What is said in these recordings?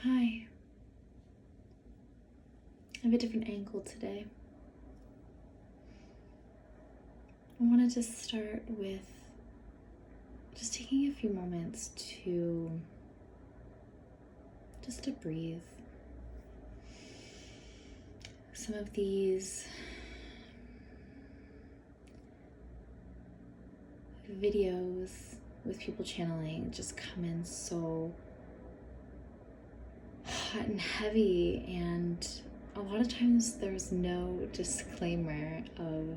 Hi. I have a different angle today. I wanted to start with just taking a few moments to breathe. Some of these videos with people channeling just come in so hot and heavy, and a lot of times there's no disclaimer of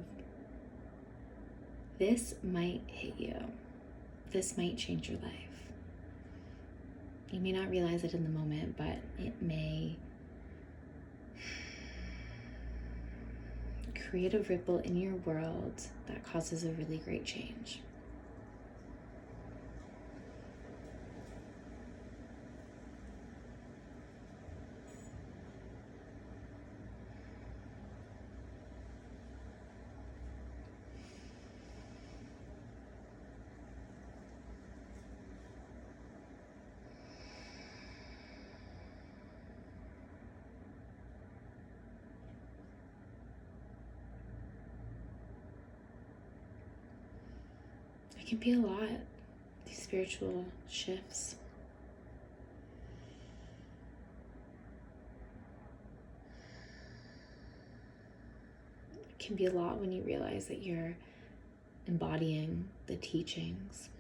this might hit you, this might change your life. You may not realize it in the moment, but it may create a ripple in your world that causes a really great change. It can be a lot, these spiritual shifts. It can be a lot when you realize that you're embodying the teachings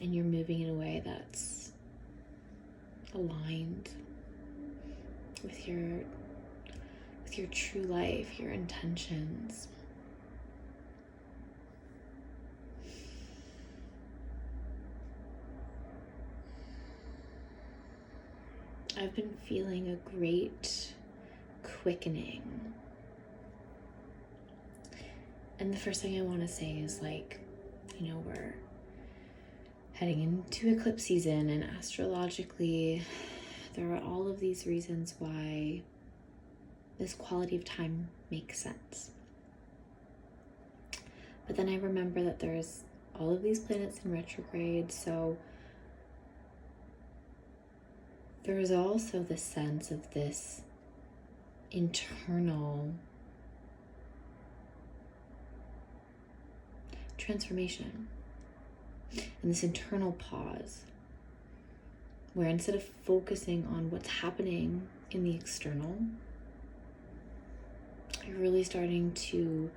and you're moving in a way that's aligned with your true life, your intentions. I've been feeling a great quickening. And the first thing I want to say is, we're heading into eclipse season, and astrologically, there are all of these reasons why this quality of time makes sense. But then I remember that there's all of these planets in retrograde, so there is also the sense of this internal transformation and this internal pause where, instead of focusing on what's happening in the external, you're really starting to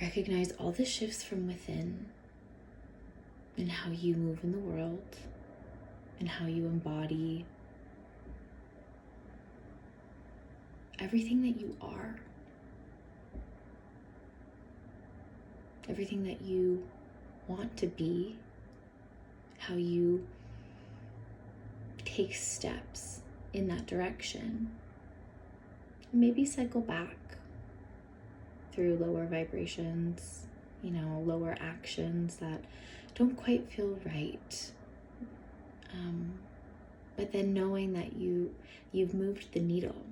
recognize all the shifts from within and how you move in the world and how you embody everything that you are, everything that you want to be, how you take steps in that direction. Maybe cycle back through lower vibrations, lower actions that don't quite feel right. But then knowing that you've moved the needle.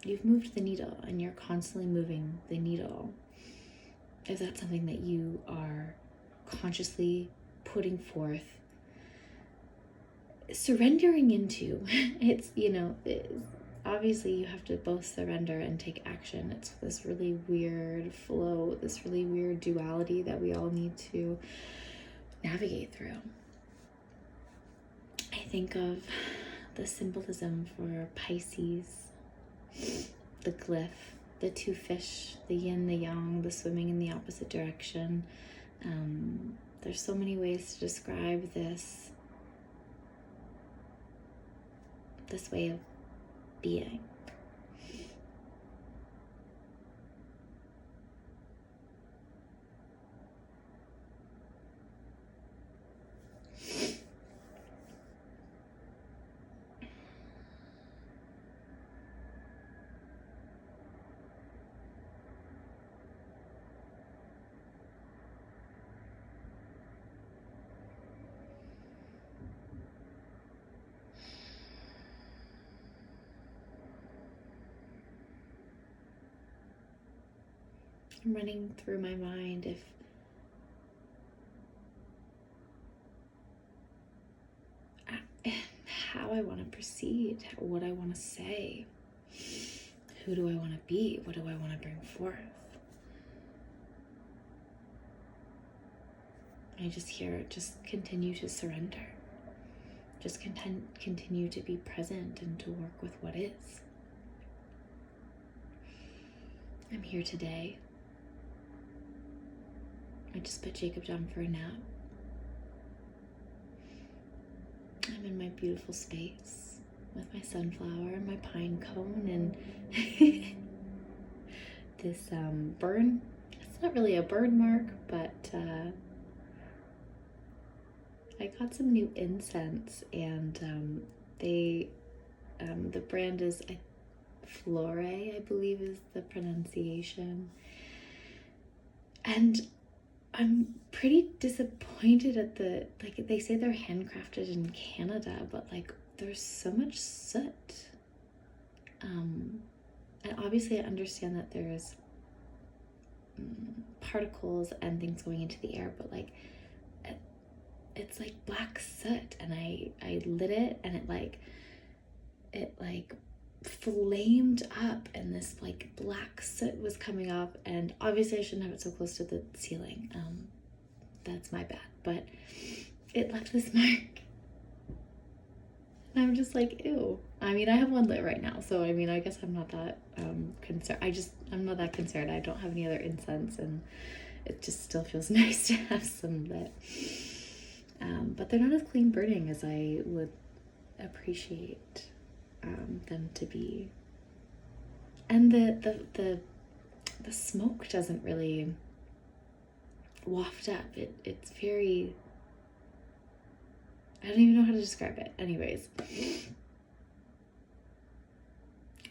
You've moved the needle, and you're constantly moving the needle. If that's something that you are consciously putting forth, surrendering into, it's obviously you have to both surrender and take action. It's this really weird flow, this really weird duality that we all need to navigate through. I think of the symbolism for Pisces, the glyph, the two fish, the yin, the yang, the swimming in the opposite direction. There's so many ways to describe this way of being. I'm running through my mind if how I want to proceed, what I want to say. Who do I want to be? What do I want to bring forth? I just continue to surrender. Just continue to be present and to work with what is. I'm here today. I just put Jacob down for a nap. I'm in my beautiful space with my sunflower and my pine cone and this burn. It's not really a burn mark, but I got some new incense, and the brand is Flore, I believe is the pronunciation. And I'm pretty disappointed at they say they're handcrafted in Canada, but there's so much soot. And obviously I understand that there's particles and things going into the air, but it's like black soot, and I lit it, and it flamed up, and this black soot was coming up, and obviously I shouldn't have it so close to the ceiling. That's my bad, but it left this mark, and I'm just like, ew. I mean, I have one lit right now, so I mean, I guess I'm not that concerned. I'm not that concerned. I don't have any other incense, and it just still feels nice to have some lit. But they're not as clean burning as I would appreciate them to be. And the smoke doesn't really waft up. It's very, I don't even know how to describe it. Anyways,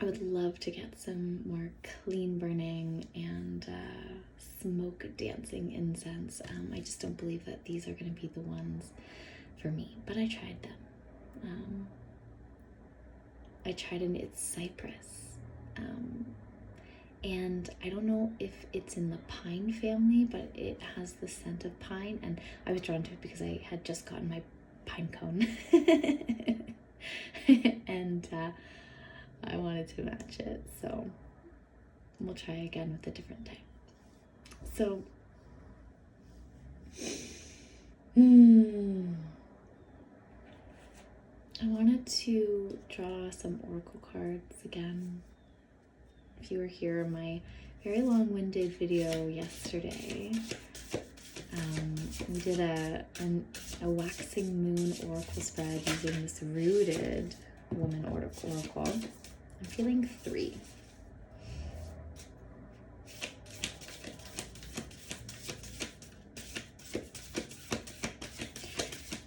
I would love to get some more clean burning and smoke dancing incense. I just don't believe that these are going to be the ones for me, but I tried them. I tried and it's cypress. And I don't know if it's in the pine family, but it has the scent of pine, and I was drawn to it because I had just gotten my pine cone. And I wanted to match it, so we'll try again with a different type. So, I wanted to draw some oracle cards again. If you were here in my very long-winded video yesterday, we did a waxing moon oracle spread using this rooted woman oracle. I'm feeling 3.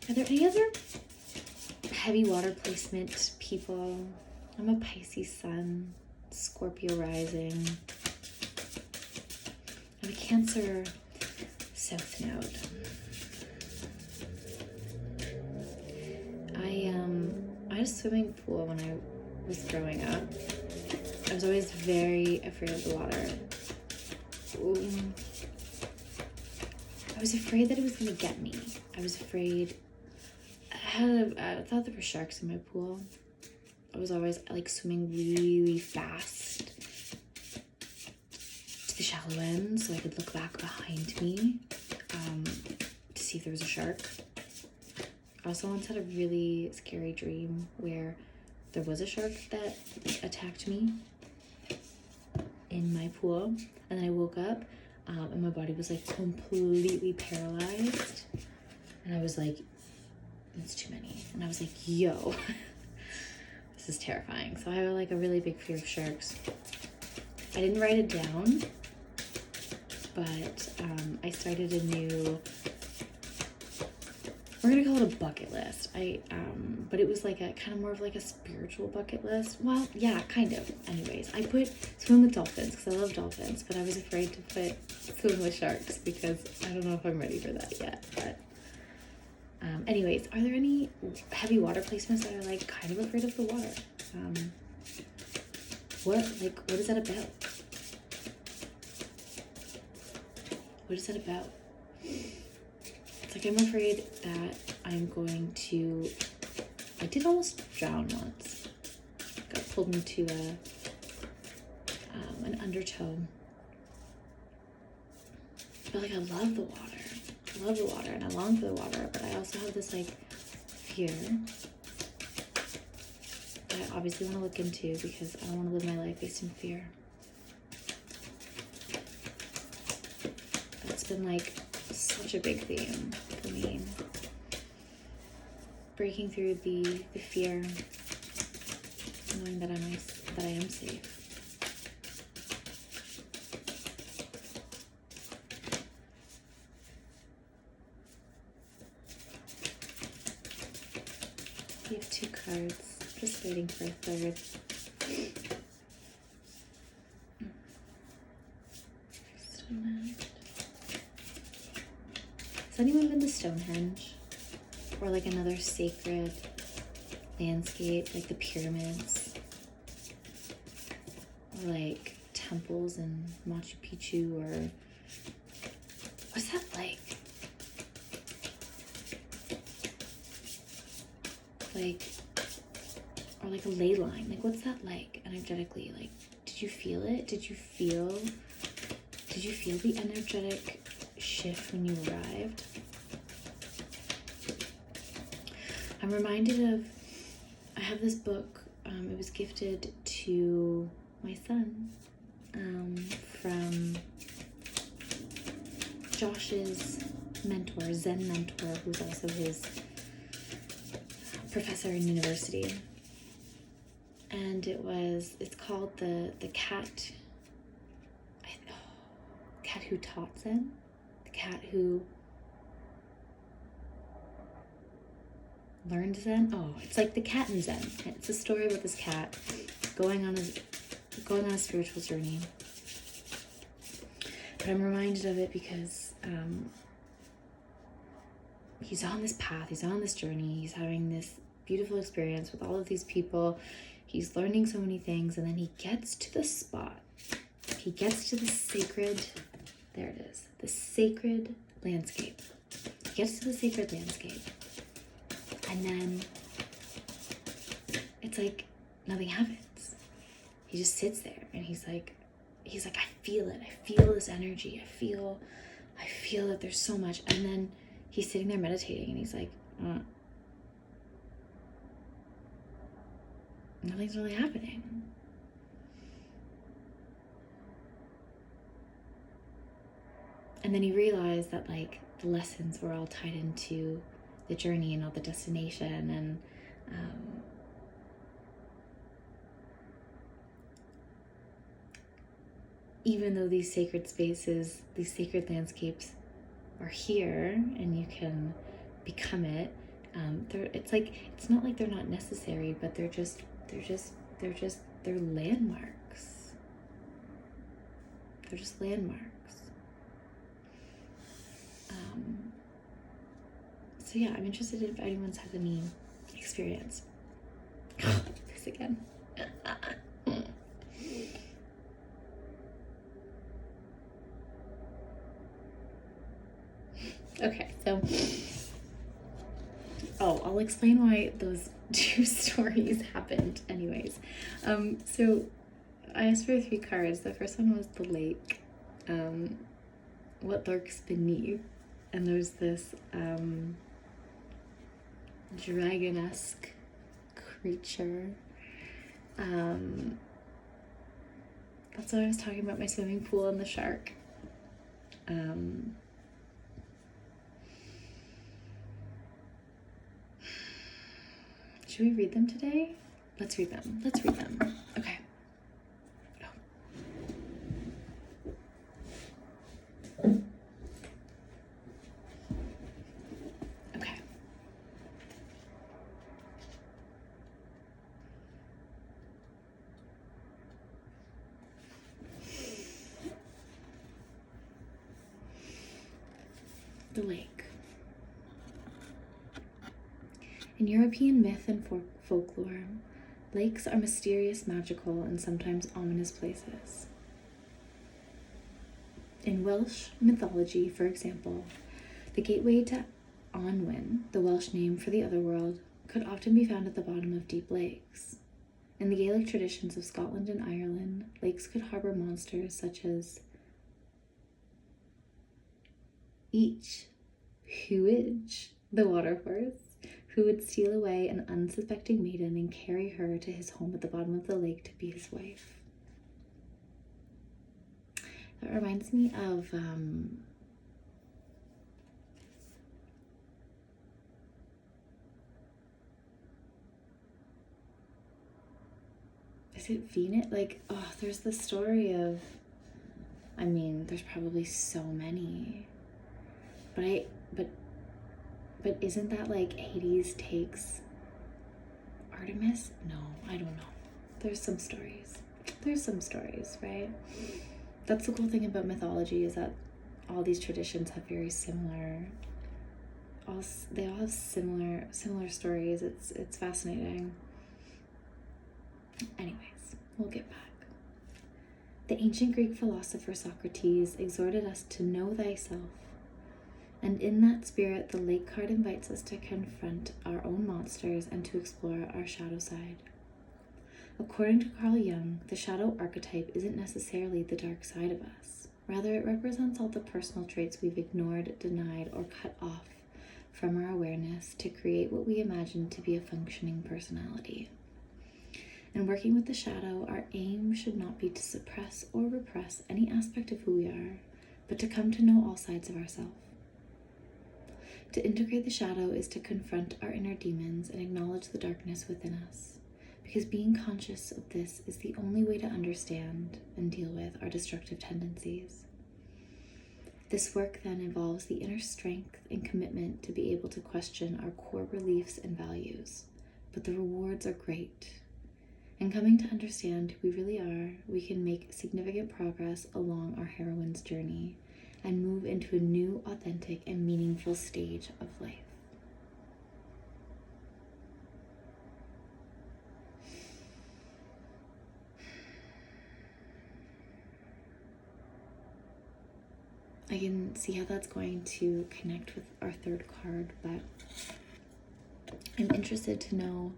Are there any other heavy water placement people? I'm a Pisces sun, Scorpio rising. I'm a Cancer south node. I had a swimming pool when I was growing up. I was always very afraid of the water. Ooh. I was afraid that it was gonna get me. I was afraid. I thought there were sharks in my pool. I was always swimming really fast to the shallow end so I could look back behind me to see if there was a shark. I also once had a really scary dream where there was a shark that attacked me in my pool, and then I woke up and my body was completely paralyzed, and I was like, it's too many, and I was like, yo, this is terrifying. So I have a really big fear of sharks. I didn't write it down, but I started a new, we're gonna call it a bucket list. But it was a kind of more of a spiritual bucket list. Well, yeah, kind of. Anyways, I put swim with dolphins because I love dolphins, but I was afraid to put swim with sharks because I don't know if I'm ready for that yet. But anyways, are there any heavy water placements that are kind of afraid of the water? What is that about? What is that about? It's I'm afraid that I'm going to did almost drown once. Got pulled into an undertow. But like, I love the water. I love the water and I long for the water, but I also have this like fear that I obviously want to look into because I don't want to live my life based in fear. That's been like such a big theme for me. Breaking through the fear, knowing that I am safe. We have 2 cards, just waiting for a third. Stonehenge. Has anyone been to Stonehenge? Or like another sacred landscape, like the pyramids? Or like temples in Machu Picchu, or what's that like? Like, or like a ley line. Like, what's that like energetically? Like, did you feel it? Did you feel the energetic shift when you arrived? I'm reminded of, I have this book, it was gifted to my son from Josh's mentor, Zen mentor, who's also his professor in university. And it's called the cat, cat who taught Zen, the cat who learned Zen. Oh, it's like the cat in Zen. It's a story about this cat going on a spiritual journey. But I'm reminded of it because he's on this path, he's on this journey, he's having this beautiful experience with all of these people, he's learning so many things, and then he gets to the spot. He gets to the sacred, there it is, the sacred landscape. He gets to the sacred landscape. And then it's like nothing happens. He just sits there and he's like, I feel it. I feel this energy. I feel that there's so much. And then he's sitting there meditating and he's like, nothing's really happening. And then he realized that like the lessons were all tied into the journey and not the destination. And even though these sacred spaces, these sacred landscapes are here and you can become it, it's not like they're not necessary, but they're landmarks. They're just landmarks. So yeah, I'm interested if anyone's had any experience. This again. Okay, so I'll explain why those 2 stories happened anyways. So I asked for 3 cards. The first one was the lake, what lurks beneath, and there's this dragon-esque creature. That's what I was talking about, my swimming pool and the shark. Should we read them today? Let's read them. Okay. Okay. The lake. In European myth and folklore, lakes are mysterious, magical, and sometimes ominous places. In Welsh mythology, for example, the gateway to Annwn, the Welsh name for the otherworld, could often be found at the bottom of deep lakes. In the Gaelic traditions of Scotland and Ireland, lakes could harbor monsters such as Huidge, the water horse, who would steal away an unsuspecting maiden and carry her to his home at the bottom of the lake to be his wife. That reminds me of is it Venus? Like, oh, there's the story of, I mean, there's probably so many, but isn't that like Hades takes Artemis? No, I don't know. There's some stories, right? That's the cool thing about mythology, is that all these traditions have very similar, they all have similar stories. It's fascinating. Anyways, we'll get back. The ancient Greek philosopher Socrates exhorted us to know thyself, and in that spirit the lake card invites us to confront our own monsters and to explore our shadow side. According to Carl Jung, the shadow archetype isn't necessarily the dark side of us. Rather, it represents all the personal traits we've ignored, denied, or cut off from our awareness to create what we imagine to be a functioning personality. In working with the shadow, our aim should not be to suppress or repress any aspect of who we are, but to come to know all sides of ourselves. To integrate the shadow is to confront our inner demons and acknowledge the darkness within us, because being conscious of this is the only way to understand and deal with our destructive tendencies. This work then involves the inner strength and commitment to be able to question our core beliefs and values, but the rewards are great. In coming to understand who we really are, we can make significant progress along our heroine's journey and move into a new, authentic, and meaningful stage of life. I can see how that's going to connect with our third card, but I'm interested to know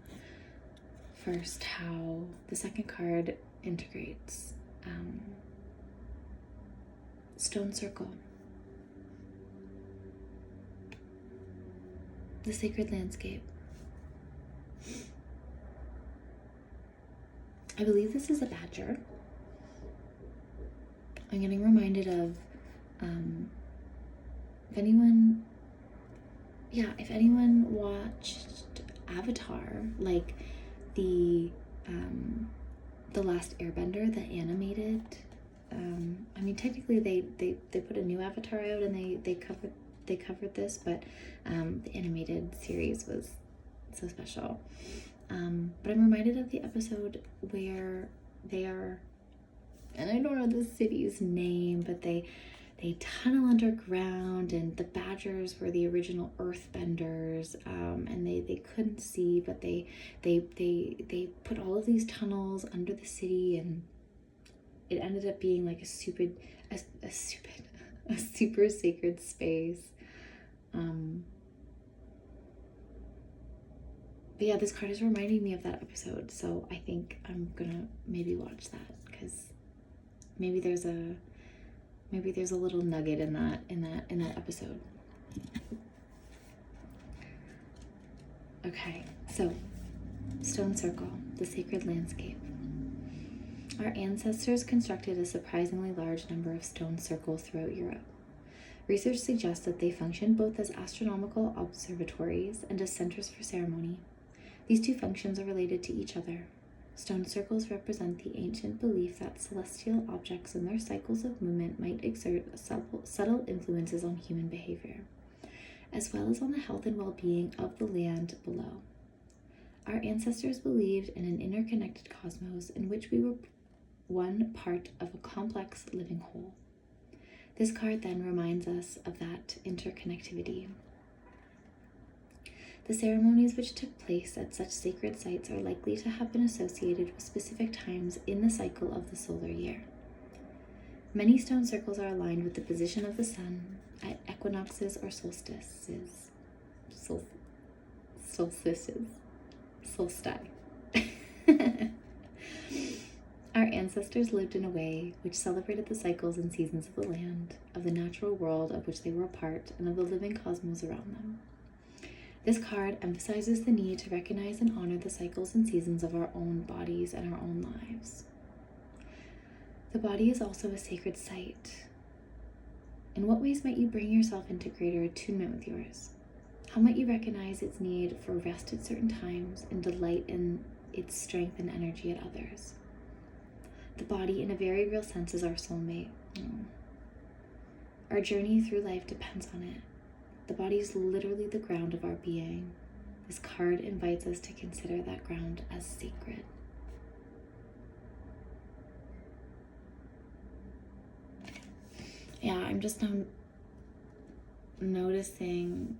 first how the second card integrates stone circle, the sacred landscape. I believe this is a badger. I'm getting reminded of if anyone watched Avatar, like the Last Airbender, the animated, I mean, technically they put a new Avatar out and they covered this, but the animated series was so special. But I'm reminded of the episode where they are, and I don't know the city's name, but they tunnel underground, and the badgers were the original earthbenders, and they couldn't see, but they put all of these tunnels under the city, and it ended up being like a super sacred space. But yeah, this card is reminding me of that episode, so I think I'm gonna maybe watch that, because maybe there's a little nugget in that episode. Okay, so stone circle, the sacred landscape. Our ancestors constructed a surprisingly large number of stone circles throughout Europe. Research suggests that they functioned both as astronomical observatories and as centers for ceremony. These two functions are related to each other. Stone circles represent the ancient belief that celestial objects and their cycles of movement might exert subtle influences on human behavior, as well as on the health and well-being of the land below. Our ancestors believed in an interconnected cosmos in which we were one part of a complex living whole. This card then reminds us of that interconnectivity. The ceremonies which took place at such sacred sites are likely to have been associated with specific times in the cycle of the solar year. Many stone circles are aligned with the position of the sun at equinoxes or solstices. solstices. Solstice. Our ancestors lived in a way which celebrated the cycles and seasons of the land, of the natural world of which they were a part, and of the living cosmos around them. This card emphasizes the need to recognize and honor the cycles and seasons of our own bodies and our own lives. The body is also a sacred site. In what ways might you bring yourself into greater attunement with yours? How might you recognize its need for rest at certain times and delight in its strength and energy at others? The body, in a very real sense, is our soulmate. Our journey through life depends on it. The body is literally the ground of our being. This card invites us to consider that ground as sacred. Yeah, I'm just noticing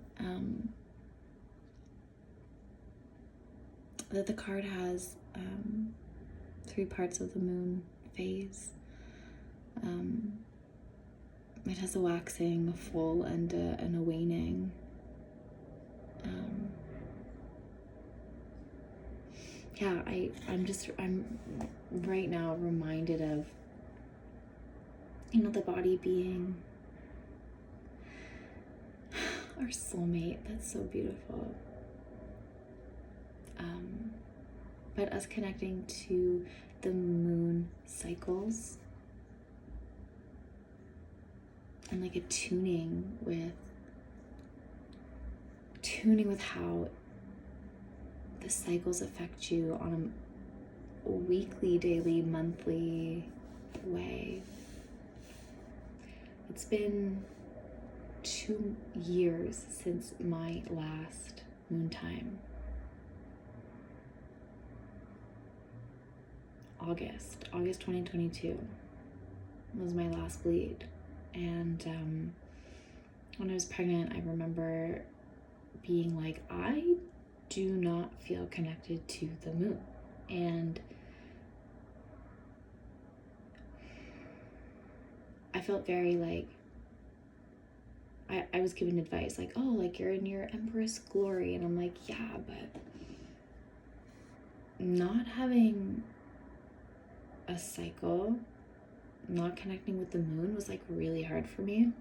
that the card has 3 parts of the moon phase. It has a waxing, a full, and a waning. Yeah, I'm right now reminded of, the body being our soulmate. That's so beautiful. But us connecting to the moon cycles and like attuning with how the cycles affect you on a weekly, daily, monthly way. It's been 2 years since my last moon time. August 2022 was my last bleed. And when I was pregnant, I remember being like, I do not feel connected to the moon. And I felt very like, I was given advice like, oh, like you're in your Empress glory. And I'm like, yeah, but not having a cycle, not connecting with the moon was like really hard for me.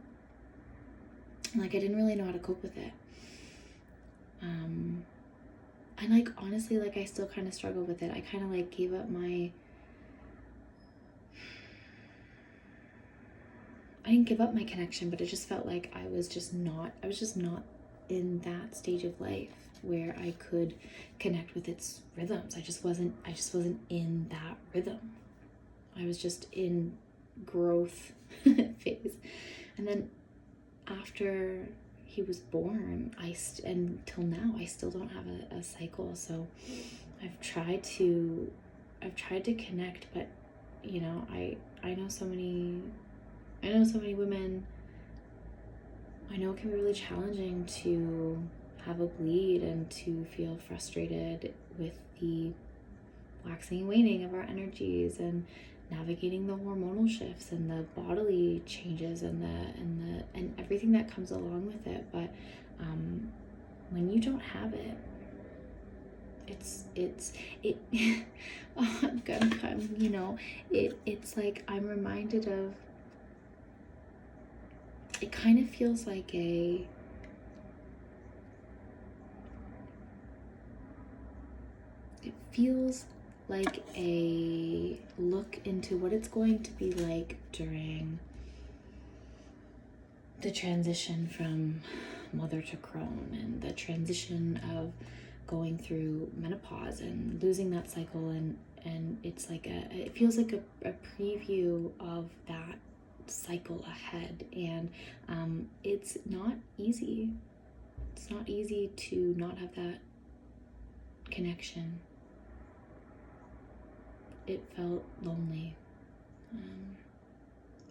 Like I didn't really know how to cope with it. And like honestly, like I still kind of struggle with it. I kind of like gave up I didn't give up my connection, but it just felt like I was just not in that stage of life where I could connect with its rhythms. I just wasn't in that rhythm. I was just in growth phase. And then after he was born, and till now, I still don't have a cycle. So I've tried to connect, but I know so many women. I know it can be really challenging to have a bleed and to feel frustrated with the waxing and waning of our energies and navigating the hormonal shifts and the bodily changes and everything that comes along with it. But when you don't have it, oh, I'm gonna come, it's like I'm reminded of, it kind of feels like it feels like a look into what it's going to be like during the transition from mother to crone and the transition of going through menopause and losing that cycle, and it's like it feels like a preview of that cycle ahead. And it's not easy. It's not easy to not have that connection. It felt lonely.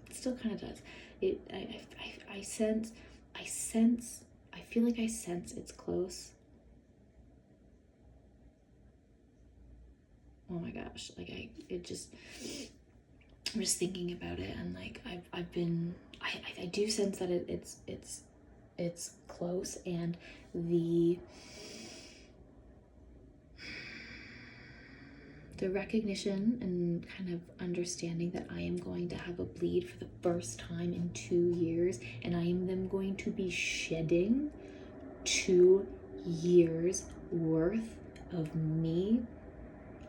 It still kind of does. I feel like I sense it's close. Oh my gosh, like I'm just thinking about it, and like I do sense that it's close, and the the recognition and kind of understanding that I am going to have a bleed for the first time in 2 years, and I am then going to be shedding 2 years worth of me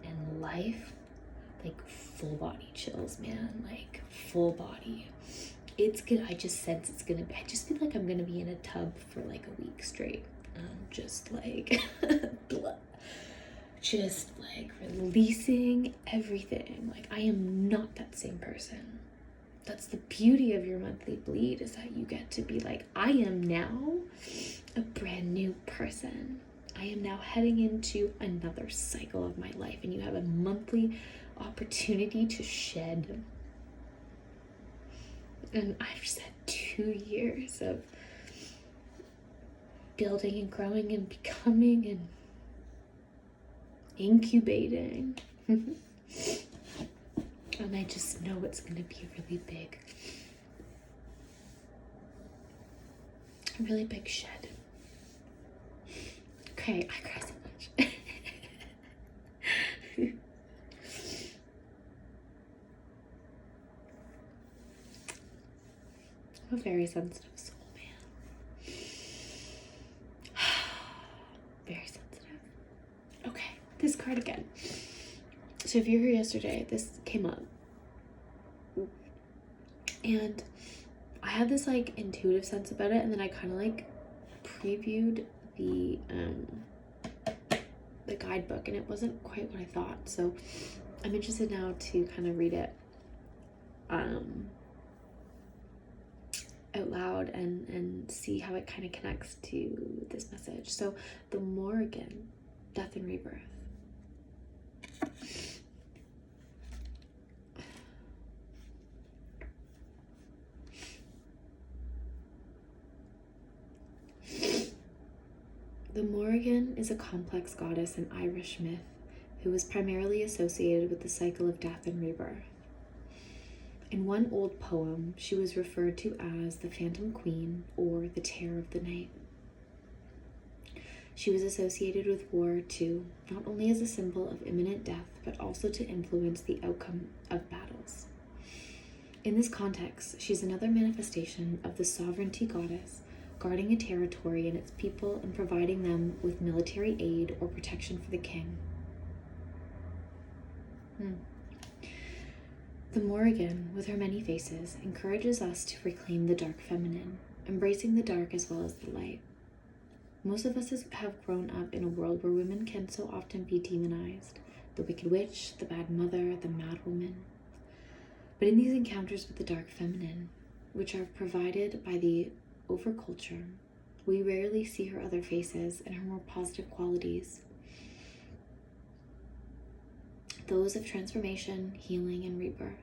and life. Like full body chills, man, like full body. It's good. I just sense it's gonna be, I just feel like I'm gonna be in a tub for like a week straight. Just like just like releasing everything. Like I am not that same person. That's the beauty of your monthly bleed, is that you get to be like, I am now a brand new person. I am now heading into another cycle of my life, and you have a monthly opportunity to shed. And I've just had 2 years of building and growing and becoming and incubating. And I just know it's going to be really big. A really big shed. Okay, I cry so much. I'm a very sensitive soul, man. Very sensitive. Okay, this card again. So if you were here yesterday, this came up. And I had this like intuitive sense about it, and then I kind of like previewed the guidebook, and it wasn't quite what I thought. So I'm interested now to kind of read it out loud and see how it kind of connects to this message. So the Morrigan, death and rebirth. The Morrigan is a complex goddess in Irish myth who was primarily associated with the cycle of death and rebirth. In one old poem, she was referred to as the Phantom Queen or the Terror of the Night. She was associated with war too, not only as a symbol of imminent death, but also to influence the outcome of battles. In this context, she's another manifestation of the sovereignty goddess, guarding a territory and its people and providing them with military aid or protection for the king. The Morrigan, with her many faces, encourages us to reclaim the dark feminine, embracing the dark as well as the light. Most of us have grown up in a world where women can so often be demonized, the wicked witch, the bad mother, the mad woman. But in these encounters with the dark feminine, which are provided by the overculture, we rarely see her other faces and her more positive qualities. Those of transformation, healing, and rebirth.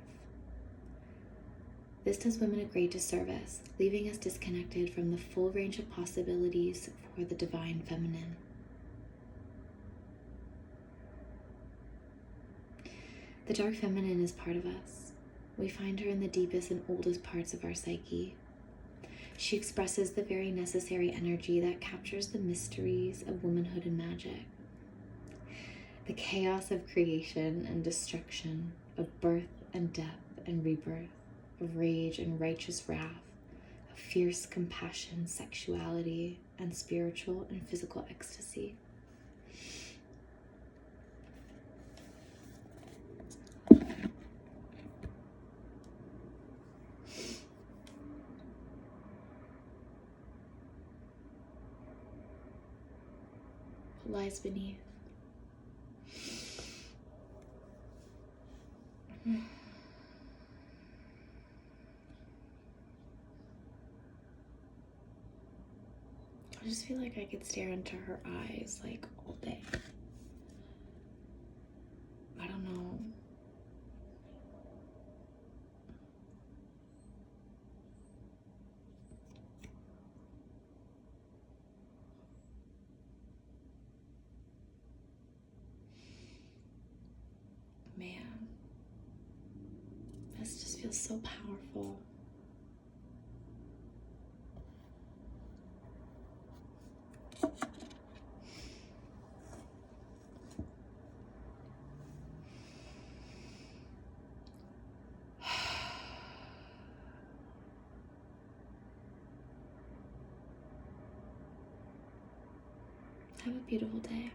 This does women a great disservice, leaving us disconnected from the full range of possibilities for the divine feminine. The dark feminine is part of us. We find her in the deepest and oldest parts of our psyche. She expresses the very necessary energy that captures the mysteries of womanhood and magic. The chaos of creation and destruction, of birth and death and rebirth, of rage and righteous wrath, of fierce compassion, sexuality, and spiritual and physical ecstasy. What lies beneath? I just feel like I could stare into her eyes like all day. I don't know. Man, this just feels so powerful. Have a beautiful day.